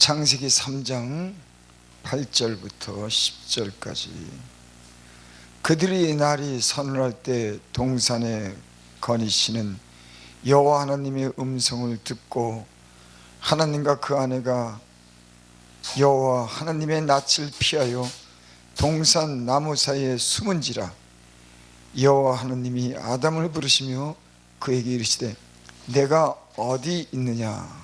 창세기 3장 8절부터 10절까지 그들이 날이 서늘할 때 동산에 거니시는 여호와 하나님의 음성을 듣고 하나님과 그 아내가 여호와 하나님의 낯을 피하여 동산 나무 사이에 숨은지라. 여호와 하나님이 아담을 부르시며 그에게 이르시되 내가 어디 있느냐.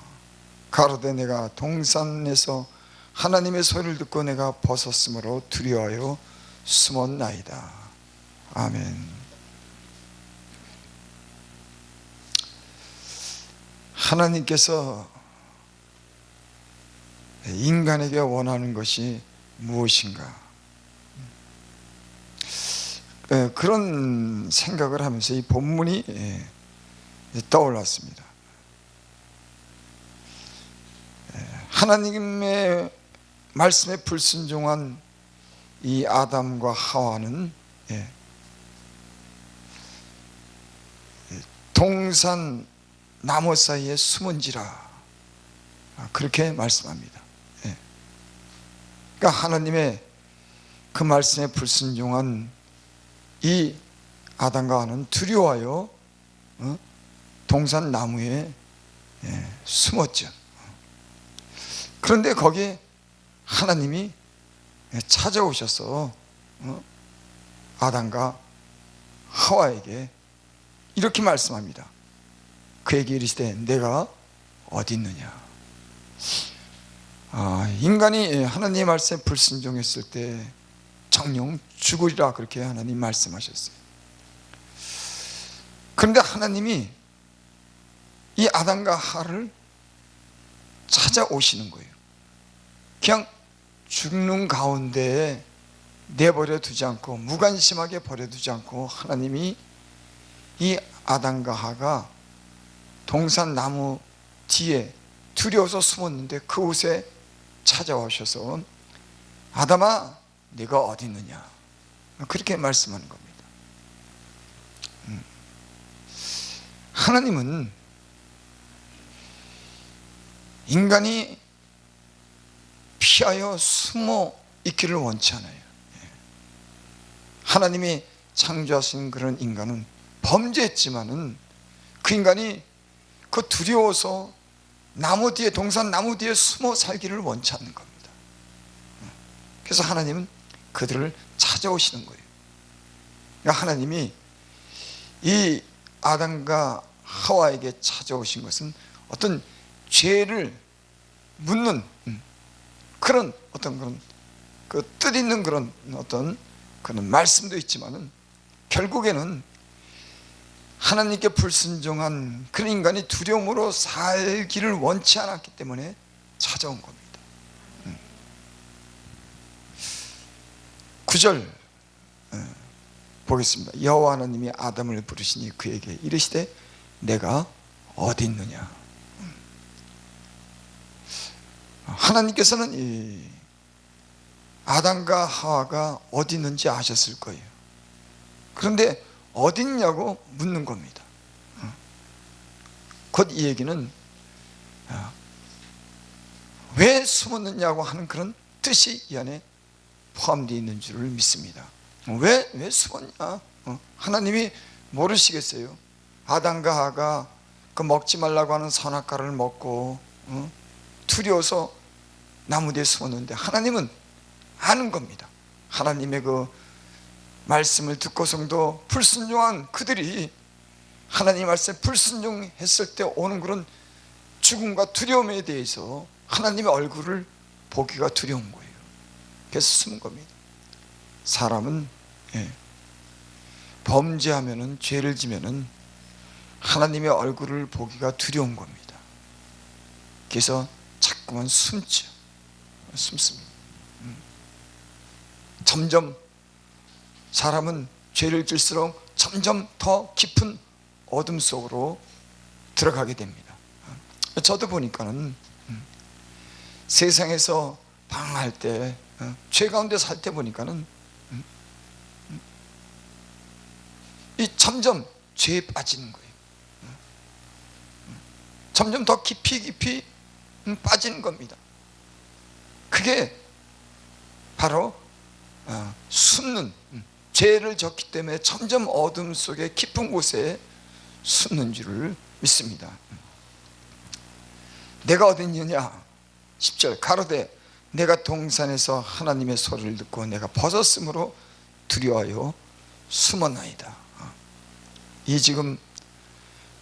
가로되 내가 동산에서 하나님의 소리를 듣고 내가 벗었으므로 두려워하여 숨었나이다. 아멘. 하나님께서 인간에게 원하는 것이 무엇인가, 그런 생각을 하면서 이 본문이 떠올랐습니다. 하나님의 말씀에 불순종한 이 아담과 하와는 동산 나무 사이에 숨은지라, 그렇게 말씀합니다. 그러니까 하나님의 그 말씀에 불순종한 이 아담과 하와는 두려워하여 동산 나무에 숨었죠. 그런데 거기에 하나님이 찾아오셔서 아담과 하와에게 이렇게 말씀합니다. 그에게 이르시되 내가 어디 있느냐. 인간이 하나님의 말씀에 불순종했을 때 정령 죽으리라, 그렇게 하나님 말씀하셨어요. 그런데 하나님이 이 아담과 하와를 찾아오시는 거예요. 그냥 죽는 가운데에 내버려 두지 않고, 무관심하게 버려두지 않고, 하나님이 이 아담과 하와가 동산 나무 뒤에 두려워서 숨었는데 그곳에 찾아오셔서 아담아 네가 어디 있느냐, 그렇게 말씀하는 겁니다. 하나님은 인간이 피하여 숨어 있기를 원치 않아요. 하나님이 창조하신 그런 인간은 범죄했지만은 그 인간이 그 두려워서 나무 뒤에, 동산 나무 뒤에 숨어 살기를 원치 않는 겁니다. 그래서 하나님은 그들을 찾아오시는 거예요. 그러니까 하나님이 이 아담과 하와에게 찾아오신 것은 어떤 죄를 묻는 그런 어떤 그런 그 뜻있는 그런 어떤 그런 말씀도 있지만은 결국에는 하나님께 불순종한 그런 인간이 두려움으로 살기를 원치 않았기 때문에 찾아온 겁니다. 9절 보겠습니다. 여호와 하나님이 아담을 부르시니 그에게 이르시되 내가 어디 있느냐. 하나님께서는 이 아담과 하와가 어디 있는지 아셨을 거예요. 그런데 어디 있냐고 묻는 겁니다. 곧 이 얘기는 왜 숨었느냐고 하는 그런 뜻이 이 안에 포함되어 있는 줄을 믿습니다. 왜 숨었냐? 하나님이 모르시겠어요? 아담과 하와가 그 먹지 말라고 하는 선악과를 먹고 두려워서 나무 뒤에 숨었는데 하나님은 아는 겁니다. 하나님의 그 말씀을 듣고서도 불순종한 그들이 하나님 말씀에 불순종했을 때 오는 그런 죽음과 두려움에 대해서 하나님의 얼굴을 보기가 두려운 거예요. 그래서 숨은 겁니다. 사람은 범죄하면은, 죄를 지면은 하나님의 얼굴을 보기가 두려운 겁니다. 그래서 자꾸만 숨죠. 숨습니다. 점점 사람은 죄를 질수록 점점 더 깊은 어둠 속으로 들어가게 됩니다. 저도 보니까는 세상에서 방황할 때, 죄 가운데 살 때 보니까는 이 점점 죄에 빠지는 거예요. 점점 더 깊이 빠지는 겁니다. 그게 바로 숨는, 죄를 졌기 때문에 점점 어둠 속에 깊은 곳에 숨는 줄을 믿습니다. 내가 어디 있느냐? 10절 가로되 내가 동산에서 하나님의 소리를 듣고 내가 벗었으므로 두려워하여 숨었나이다. 이 지금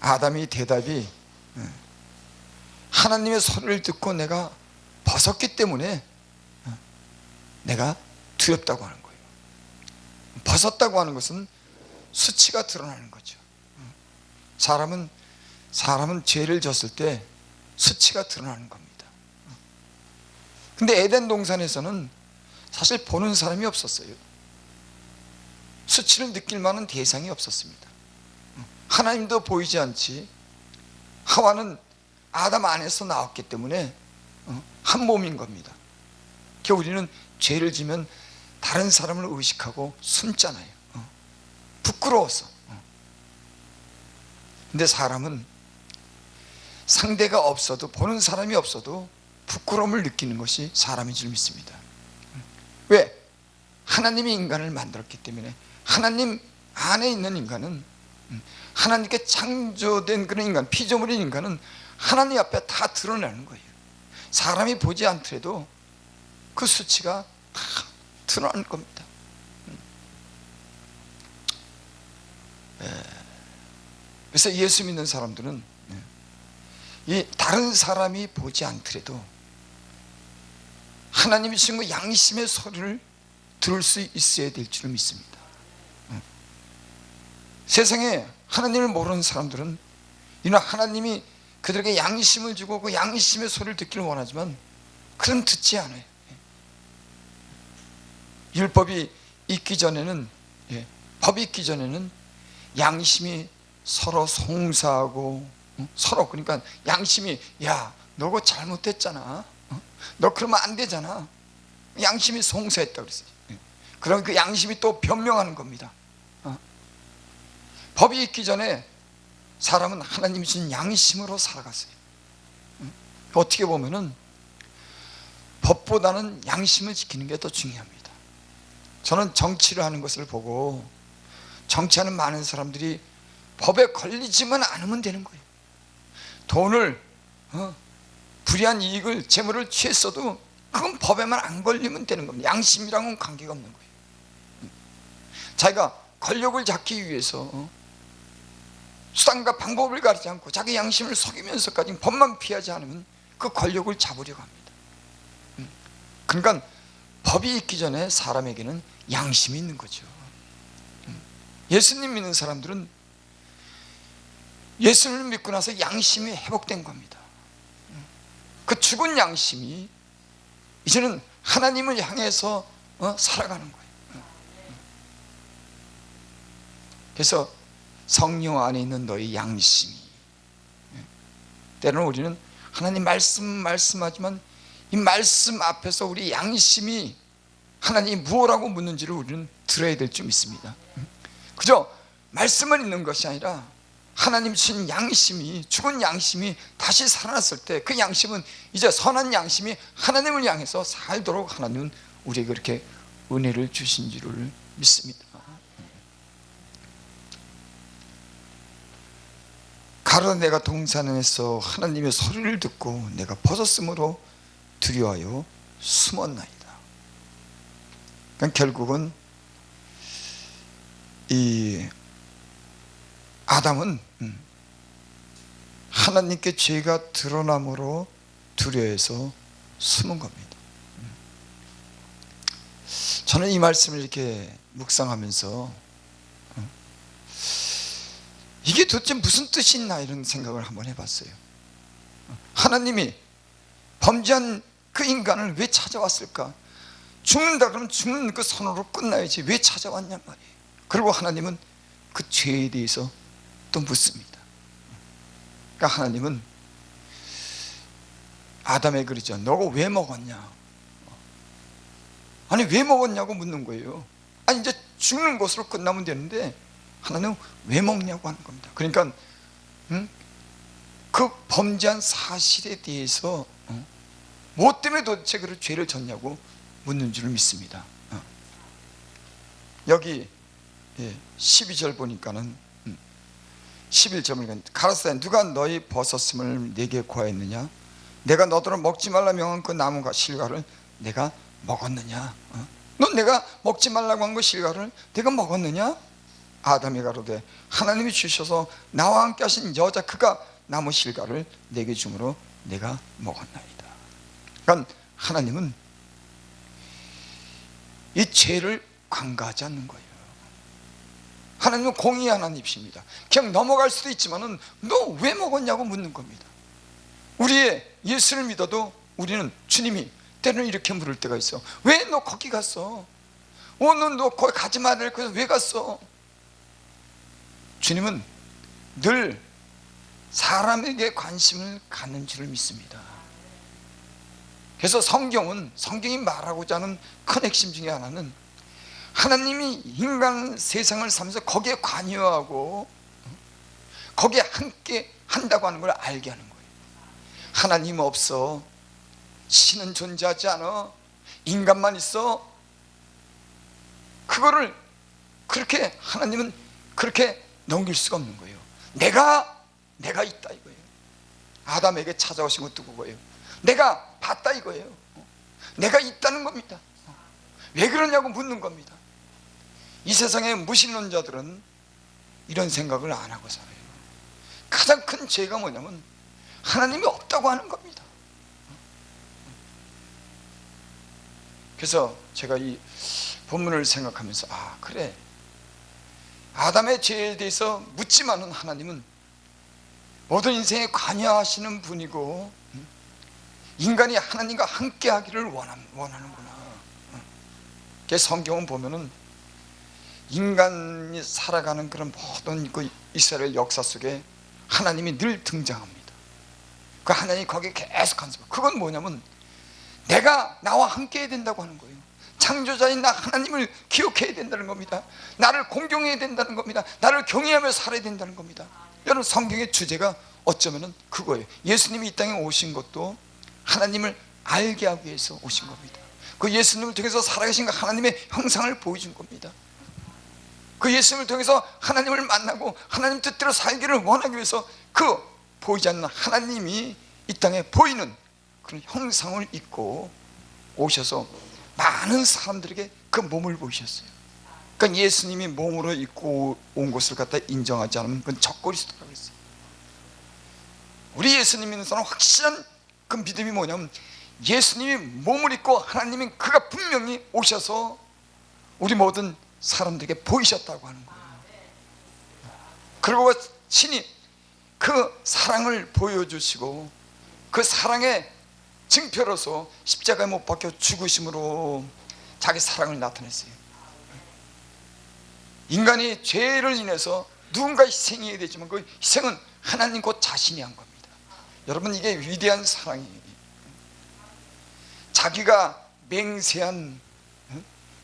아담의 대답이 하나님의 소리를 듣고 내가 벗었기 때문에 내가 두렵다고 하는 거예요. 벗었다고 하는 것은 수치가 드러나는 거죠. 사람은 죄를 졌을 때 수치가 드러나는 겁니다. 근데 에덴 동산에서는 사실 보는 사람이 없었어요. 수치를 느낄 만한 대상이 없었습니다. 하나님도 보이지 않지, 하와는 아담 안에서 나왔기 때문에 한 몸인 겁니다. 우리는 죄를 지면 다른 사람을 의식하고 숨잖아요. 부끄러워서. 근데 사람은 상대가 없어도, 보는 사람이 없어도 부끄러움을 느끼는 것이 사람인 줄 믿습니다. 왜? 하나님이 인간을 만들었기 때문에. 하나님 안에 있는 인간은, 하나님께 창조된 그런 인간, 피조물인 인간은 하나님 앞에 다 드러나는 거예요. 사람이 보지 않더라도 그 수치가 다 드러나는 겁니다. 그래서 예수 믿는 사람들은 이 다른 사람이 보지 않더라도 하나님이 주신 그 양심의 소리를 들을 수 있어야 될 줄 믿습니다. 세상에 하나님을 모르는 사람들은 이런 하나님이 그들에게 양심을 주고 그 양심의 소리를 듣기를 원하지만 그런 듣지 않아요. 율법이 있기 전에는, 법이 있기 전에는 양심이 서로 송사하고, 서로, 그러니까 양심이, 야, 너 그거 잘못했잖아, 너 그러면 안 되잖아, 양심이 송사했다고 그랬어요. 그럼 그 양심이 또 변명하는 겁니다. 법이 있기 전에 사람은 하나님이 주신 양심으로 살아갔어요. 어떻게 보면은 법보다는 양심을 지키는 게 더 중요합니다. 저는 정치를 하는 것을 보고, 정치하는 많은 사람들이 법에 걸리지만 않으면 되는 거예요. 돈을, 불이한 이익을, 재물을 취했어도 그건 법에만 안 걸리면 되는 겁니다. 양심이랑은 관계가 없는 거예요. 자기가 권력을 잡기 위해서 수단과 방법을 가리지 않고 자기 양심을 속이면서까지 법만 피하지 않으면 그 권력을 잡으려고 합니다. 그러니까 법이 있기 전에 사람에게는 양심이 있는 거죠. 예수님 믿는 사람들은 예수를 믿고 나서 양심이 회복된 겁니다. 그 죽은 양심이 이제는 하나님을 향해서 살아가는 거예요. 그래서 성령 안에 있는 너희 양심이, 때로는 우리는 하나님 말씀하지만 이 말씀 앞에서 우리 양심이 하나님이 무엇라고 묻는지를 우리는 들어야 될 줄 믿습니다. 그저 말씀을 읽는 것이 아니라 하나님 주신 양심이, 죽은 양심이 다시 살아났을 때 그 양심은 이제 선한 양심이 하나님을 향해서 살도록 하나님은 우리에게 그렇게 은혜를 주신 줄을 믿습니다. 가로되 내가 동산에서 하나님의 소리를 듣고 내가 벗었으므로 두려워하여 숨었나이다. 그러니까 결국은 이 아담은 하나님께 죄가 드러남으로 두려워해서 숨은 겁니다. 저는 이 말씀을 이렇게 묵상하면서 이게 도대체 무슨 뜻이 있나 이런 생각을 한번 해봤어요. 하나님이 범죄한 그 인간을 왜 찾아왔을까? 죽는다 그러면 죽는 그 선으로 끝나야지 왜 찾아왔냔 말이에요. 그리고 하나님은 그 죄에 대해서 또 묻습니다. 그러니까 하나님은 아담에게 그러죠. 너가 왜 먹었냐? 아니 왜 먹었냐고 묻는 거예요. 아니 이제 죽는 것으로 끝나면 되는데 하나님은 왜 먹냐고 하는 겁니다. 그러니까 그 범죄한 사실에 대해서 뭐 때문에 도대체 그 죄를 졌냐고 묻는 줄을 믿습니다. 여기 12절 보니까는 11절 보니까 가라사대 누가 너희 벗었음을 내게 구하였느냐? 내가 너더러 먹지 말라 명한 그 나무가 실과를 내가 먹었느냐? 넌 내가 먹지 말라고 한 그 실과를 내가 먹었느냐? 아담이 가로되 하나님이 주셔서 나와 함께 하신 여자 그가 나무 실과를 내게 주므로 내가 먹었나이다. 그러니까 하나님은 이 죄를 관가하지 않는 거예요. 하나님은 공의의 하나님이십니다. 그냥 넘어갈 수도 있지만은 너 왜 먹었냐고 묻는 겁니다. 우리의 예수를 믿어도 우리는 주님이 때로는 이렇게 물을 때가 있어. 왜 너 거기 갔어? 너 거기 가지 말라 그래서 왜 갔어? 주님은 늘 사람에게 관심을 갖는 줄을 믿습니다. 그래서 성경이 말하고자 하는 큰 핵심 중에 하나는 하나님이 인간 세상을 살면서 거기에 관여하고 거기에 함께 한다고 하는 걸 알게 하는 거예요. 하나님 없어, 신은 존재하지 않아, 인간만 있어. 그거를 그렇게 하나님은 그렇게 넘길 수가 없는 거예요. 내가 있다 이거예요. 아담에게 찾아오신 것도 그거예요. 내가 봤다 이거예요. 내가 있다는 겁니다. 왜 그러냐고 묻는 겁니다. 이 세상의 무신론자들은 이런 생각을 안 하고 살아요. 가장 큰 죄가 뭐냐면 하나님이 없다고 하는 겁니다. 그래서 제가 이 본문을 생각하면서 그래, 아담의 죄에 대해서 묻지만은 하나님은 모든 인생에 관여하시는 분이고 인간이 하나님과 함께 하기를 원하는구나. 그래서 성경은 보면은 인간이 살아가는 그런 모든 그 이스라엘 역사 속에 하나님이 늘 등장합니다. 그 하나님이 거기에 계속 간섭. 그건 뭐냐면 내가 나와 함께 해야 된다고 하는 거예요. 창조자인 나 하나님을 기억해야 된다는 겁니다. 나를 공경해야 된다는 겁니다. 나를 경외하며 살아야 된다는 겁니다. 여러분, 성경의 주제가 어쩌면은 그거예요. 예수님이 이 땅에 오신 것도 하나님을 알게 하기 위해서 오신 겁니다. 그 예수님을 통해서 살아계신 하나님의 형상을 보여준 겁니다. 그 예수님을 통해서 하나님을 만나고 하나님 뜻대로 살기를 원하기 위해서 그 보이지 않는 하나님이 이 땅에 보이는 그런 형상을 입고 오셔서 많은 사람들에게 그 몸을 보이셨어요. 그러니까 예수님이 몸으로 입고 온 것을 갖다 인정하지 않으면 그건 적그리스도라고 그랬어요. 우리 예수님 믿는 사람은 확실한 그 믿음이 뭐냐면 예수님이 몸을 입고 하나님이 그가 분명히 오셔서 우리 모든 사람들에게 보이셨다고 하는 거예요. 그리고 친히 그 사랑을 보여주시고 그 사랑의 증표로서 십자가에 못 박혀 죽으심으로 자기 사랑을 나타냈어요. 인간이 죄를 인해서 누군가 희생해야 되지만 그 희생은 하나님 곧 자신이 한 겁니다. 여러분, 이게 위대한 사랑이에요. 자기가 맹세한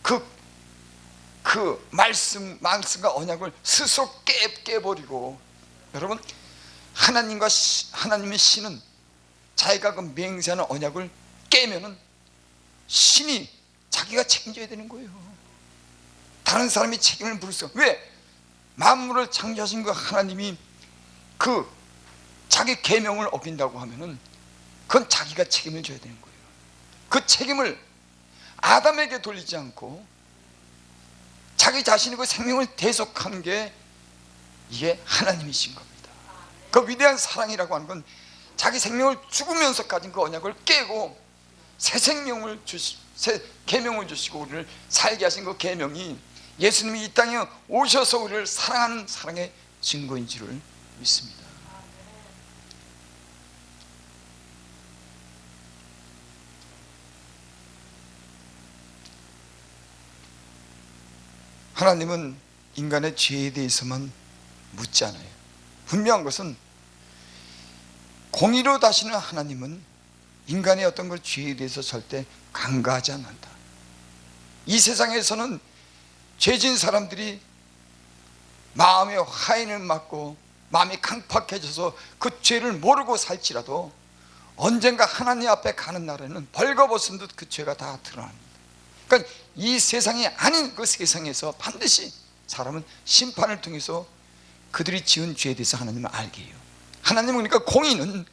그 말씀과 언약을 스스로 깨버리고, 여러분, 하나님의 신은 자기가 그 맹세하는 언약을 깨면은 신이 자기가 책임져야 되는 거예요. 다른 사람이 책임을 물을 수 없어요. 왜? 만물을 창조하신 그 하나님이 그 자기 계명을 어긴다고 하면은 그건 자기가 책임을 져야 되는 거예요. 그 책임을 아담에게 돌리지 않고 자기 자신이 그 생명을 대속한 게 이게 하나님이신 겁니다. 그 위대한 사랑이라고 하는 건 자기 생명을 죽으면서 가진 그 언약을 깨고 새 생명을 새 계명을 주시고 우리를 살게 하신 그 계명이 예수님이 이 땅에 오셔서 우리를 사랑하는 사랑의 증거인 줄을 믿습니다. 하나님은 인간의 죄에 대해서만 묻지 않아요. 분명한 것은 공의로 다시는 하나님은 인간의 어떤 걸 죄에 대해서 절대 간과하지 않는다. 이 세상에서는 죄진 사람들이 마음의 화인을 맞고 마음이 강팍해져서 그 죄를 모르고 살지라도 언젠가 하나님 앞에 가는 날에는 벌거벗은 듯 그 죄가 다 드러납니다. 그러니까 이 세상이 아닌 그 세상에서 반드시 사람은 심판을 통해서 그들이 지은 죄에 대해서 하나님을 알게 해요. 하나님은 그러니까 공의는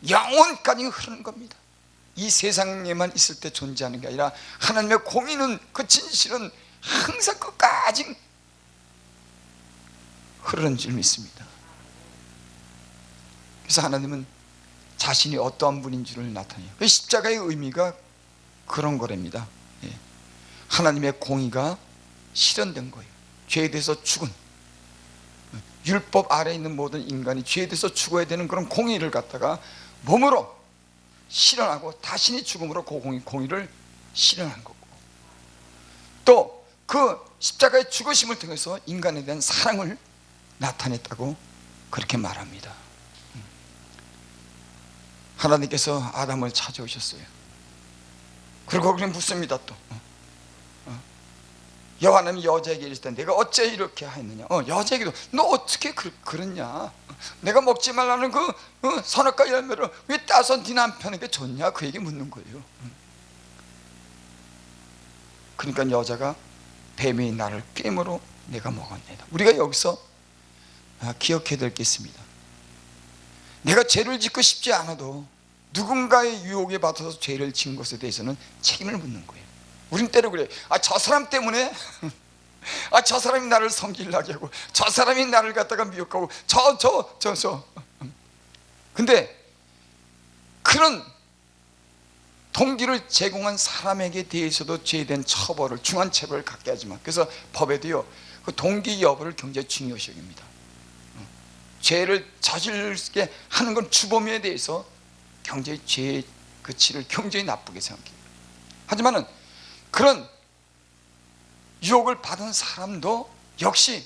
영원까지 흐르는 겁니다. 이 세상에만 있을 때 존재하는 게 아니라 하나님의 공의는, 그 진실은 항상 끝까지 흐르는 줄 믿습니다. 그래서 하나님은 자신이 어떠한 분인 줄을 나타내요. 그 십자가의 의미가 그런 거랍니다. 하나님의 공의가 실현된 거예요. 죄에 대해서 죽은, 율법 아래에 있는 모든 인간이 죄에 대해서 죽어야 되는 그런 공의를 갖다가 몸으로 실현하고 자신이 죽음으로 그 공의를 실현한 거고, 또 그 십자가의 죽으심을 통해서 인간에 대한 사랑을 나타냈다고 그렇게 말합니다. 하나님께서 아담을 찾아오셨어요. 그리고 그냥 묻습니다. 또 여호와는 여자에게 이르실 때 내가 어째 이렇게 했느냐. 여자에게도 너 어떻게 그랬냐. 내가 먹지 말라는 그 선악과 열매를 왜 따서 네 남편에게 줬냐. 그 얘기 묻는 거예요. 그러니까 여자가 뱀이 나를 꿰므로 내가 먹었네다. 우리가 여기서 기억해야 될 게 있습니다. 내가 죄를 짓고 싶지 않아도 누군가의 유혹에 받아서 죄를 지은 것에 대해서는 책임을 묻는 거예요. 우린 때로 그래요. 저 사람 때문에 저 사람이 나를 성질나게 하고 저 사람이 나를 갖다가 미혹하고 근데 그런 동기를 제공한 사람에게 대해서도 죄에 대한 처벌을, 중한 처벌을 갖게 하지만, 그래서 법에도요 그 동기 여부를 굉장히 중요시 여깁니다. 죄를 저지르게 하는 건 주범에 대해서 굉장히 죄의 그 치를 굉장히 나쁘게 생각해요. 하지만은 그런 유혹을 받은 사람도 역시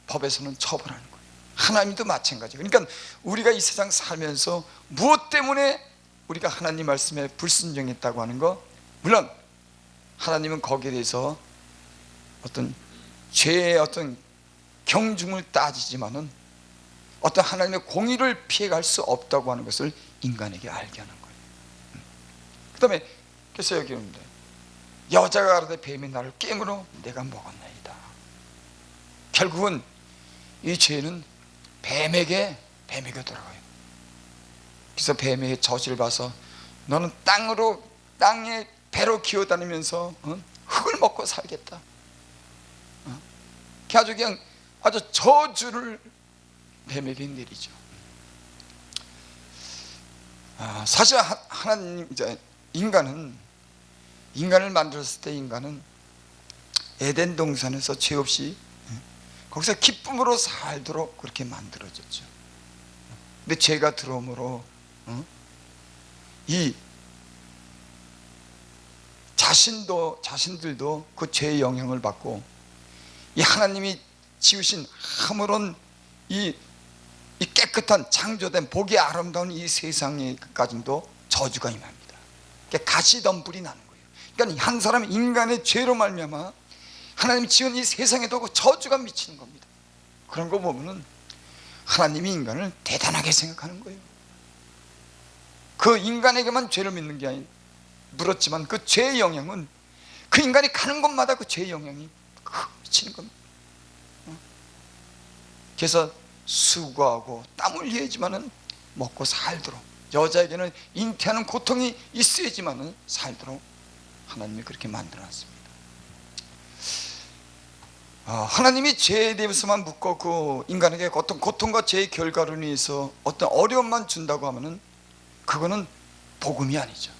법에서는 처벌하는 거예요. 하나님도 마찬가지예요. 그러니까 우리가 이 세상 살면서 무엇 때문에 우리가 하나님 말씀에 불순종했다고 하는 거, 물론 하나님은 거기에 대해서 어떤 죄의 어떤 경중을 따지지만은 어떤 하나님의 공의를 피해갈 수 없다고 하는 것을 인간에게 알게 하는 거예요. 그 다음에 그래서 여기 있는데 여자가 가로되 뱀이 나를 꿰므로 내가 먹었나이다. 결국은 이 죄는 뱀에게 돌아가요. 그래서 뱀에게 저지를 봐서 너는 땅에 배로 기어다니면서 흙을 먹고 살겠다. 아주 저주를 뱀에게 내리죠. 사실 하나님, 인간을 만들었을 때 인간은 에덴 동산에서 죄 없이 거기서 기쁨으로 살도록 그렇게 만들어졌죠. 근데 죄가 들어옴으로 이 자신들도 그 죄의 영향을 받고 이 하나님이 지으신 아무런 이 깨끗한 창조된 보기 아름다운 이 세상에까지도 저주가 임합니다. 가시덤불이 나는 거예요. 그러니까 한 사람 인간의 죄로 말미암아 하나님이 지은 이 세상에도 그 저주가 미치는 겁니다. 그런 거 보면은 하나님이 인간을 대단하게 생각하는 거예요. 그 인간에게만 죄를 믿는 게 아닌 물었지만 그 죄의 영향은 그 인간이 가는 곳마다 그 죄의 영향이 미치는 겁니다. 그래서 수고하고 땀 흘려야지만은 먹고 살도록, 여자에게는 잉태하는 고통이 있어야지만은 살도록 하나님이 그렇게 만들어놨습니다. 하나님이 죄에 대해서만 묻고 그 인간에게 어떤 고통과 죄의 결과로 인해서 어떤 어려움만 준다고 하면은 그거는 복음이 아니죠.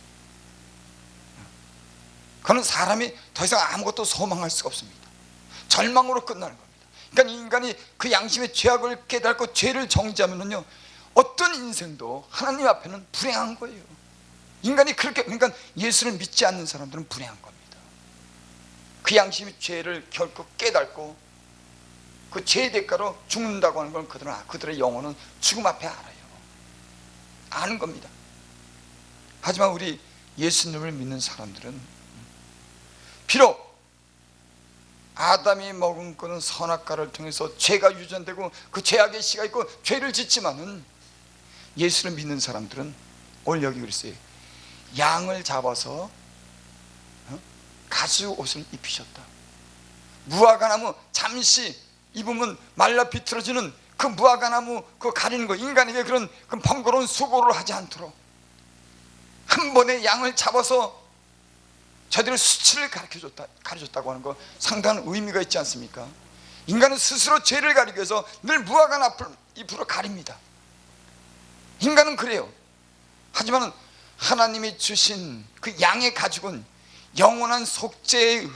그거는 사람이 더 이상 아무것도 소망할 수가 없습니다. 절망으로 끝나는 겁니다. 그러니까 인간이 그 양심의 죄악을 깨닫고 죄를 정지하면은요 어떤 인생도 하나님 앞에는 불행한 거예요. 인간이 그렇게, 그러니까 예수를 믿지 않는 사람들은 불행한 겁니다. 그 양심의 죄를 결코 깨닫고 그 죄의 대가로 죽는다고 하는 건 그들의 영혼은 죽음 앞에 알아요. 아는 겁니다. 하지만 우리 예수님을 믿는 사람들은 비록 아담이 먹은 거는 선악과를 통해서 죄가 유전되고 그 죄악의 씨가 있고 죄를 짓지만은 예수를 믿는 사람들은 오늘 여기 그랬어요. 양을 잡아서 가죽 옷을 입히셨다. 무화과나무 잠시 입으면 말라 비틀어지는 그 무화과나무 그 가리는 거, 인간에게 그런 그 번거로운 수고를 하지 않도록 한 번에 양을 잡아서 저들의 수치를 가르쳤다고 하는 거 상당한 의미가 있지 않습니까? 인간은 스스로 죄를 가리기 위해서 늘 무화과 잎으로 가립니다. 인간은 그래요. 하지만 하나님이 주신 그 양의 가죽은 영원한 속죄의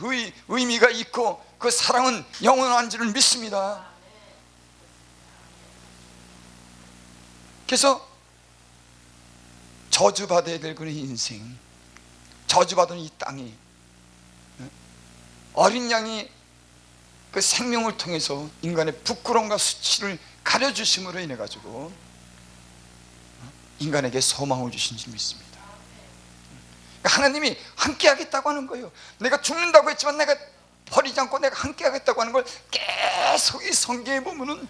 의미가 있고 그 사랑은 영원한 줄을 믿습니다. 그래서 저주받아야 될 그런 인생, 저주받은 이 땅이 어린 양이 그 생명을 통해서 인간의 부끄러움과 수치를 가려주심으로 인해 가지고 인간에게 소망을 주신 줄 믿습니다. 하나님이 함께 하겠다고 하는 거예요. 내가 죽는다고 했지만 내가 버리지 않고 내가 함께 하겠다고 하는 걸 계속 이 성경에 보면은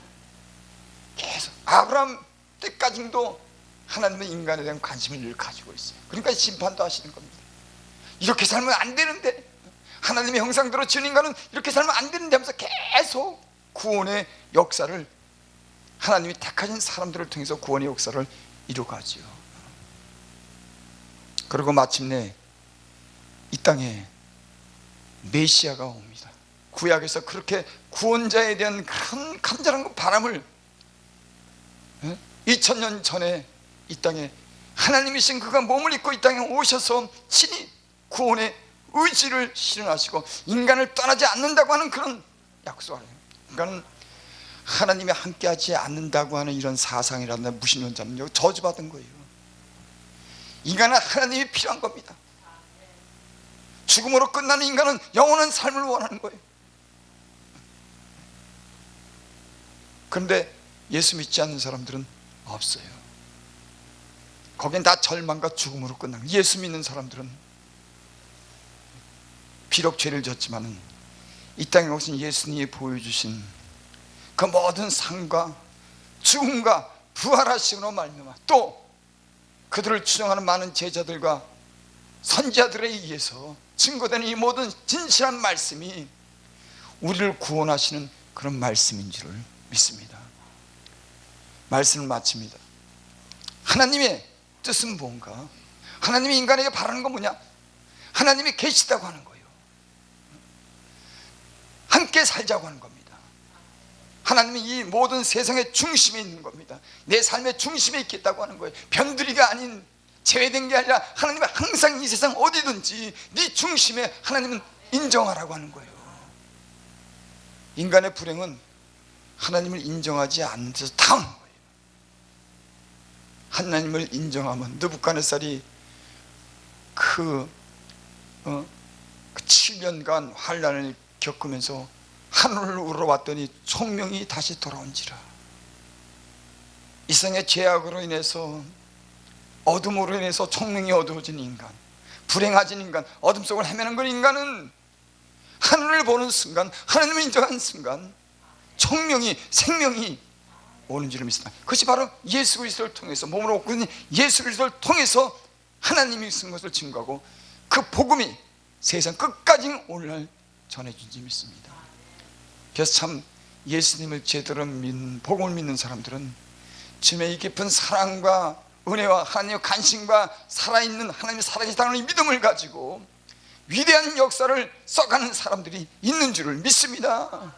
계속 아브라함 때까지도 하나님은 인간에 대한 관심을 늘 가지고 있어요. 그러니까 심판도 하시는 겁니다. 이렇게 살면 안 되는데, 하나님의 형상대로 지은 인간은 이렇게 살면 안 되는데 하면서 계속 구원의 역사를, 하나님이 택하신 사람들을 통해서 구원의 역사를 이루어가지요. 그리고 마침내 이 땅에 메시아가 옵니다. 구약에서 그렇게 구원자에 대한 큰 간절한 바람을 2000년 전에 이 땅에 하나님이신 그가 몸을 입고 이 땅에 오셔서 친히 구원의 의지를 실현하시고 인간을 떠나지 않는다고 하는 그런 약속을 해요. 인간은 하나님이 함께하지 않는다고 하는 이런 사상이라는 무신론자는요, 저주받은 거예요. 인간은 하나님이 필요한 겁니다. 죽음으로 끝나는 인간은 영원한 삶을 원하는 거예요. 그런데 예수 믿지 않는 사람들은 없어요. 거긴 다 절망과 죽음으로 끝나는 거예요. 예수 믿는 사람들은 비록 죄를 졌지만은 이 땅에 오신 예수님이 보여주신 그 모든 삶과 죽음과 부활하심으로 말미암아, 또 그들을 추종하는 많은 제자들과 선지자들에 의해서 증거되는 이 모든 진실한 말씀이 우리를 구원하시는 그런 말씀인 줄을 믿습니다. 말씀을 마칩니다. 하나님의 뜻은 뭔가? 하나님이 인간에게 바라는 건 뭐냐? 하나님이 계시다고 하는 거예요. 함께 살자고 하는 겁니다. 하나님이 이 모든 세상의 중심에 있는 겁니다. 내 삶의 중심에 있겠다고 하는 거예요. 변두리가 아닌, 제외된 게 아니라 하나님은 항상 이 세상 어디든지 네 중심에 하나님은 인정하라고 하는 거예요. 인간의 불행은 하나님을 인정하지 않는 데서 다 오는 거예요. 하나님을 인정하면, 느부갓네살이 그 7년간 환난을 겪으면서 하늘을 우러봤더니 총명이 다시 돌아온지라. 이 세상의 죄악으로 인해서, 어둠으로 인해서 총명이 어두워진 인간, 불행해진 인간, 어둠 속을 헤매는 그 인간은 하늘을 보는 순간, 하나님을 인정하는 순간 총명이, 생명이 오는 줄을 믿습니다. 그것이 바로 예수 그리스도를 통해서, 몸으로 얻고 있는 예수 그리스도를 통해서 하나님이 쓴 것을 증거하고 그 복음이 세상 끝까지 오늘날 전해준 줄 믿습니다. 그래서 참 예수님을 제대로 믿는, 복음을 믿는 사람들은 주님의 이 깊은 사랑과 은혜와 하나님의 관심과 살아있는 하나님의 살아계시다는 믿음을 가지고 위대한 역사를 써가는 사람들이 있는 줄을 믿습니다.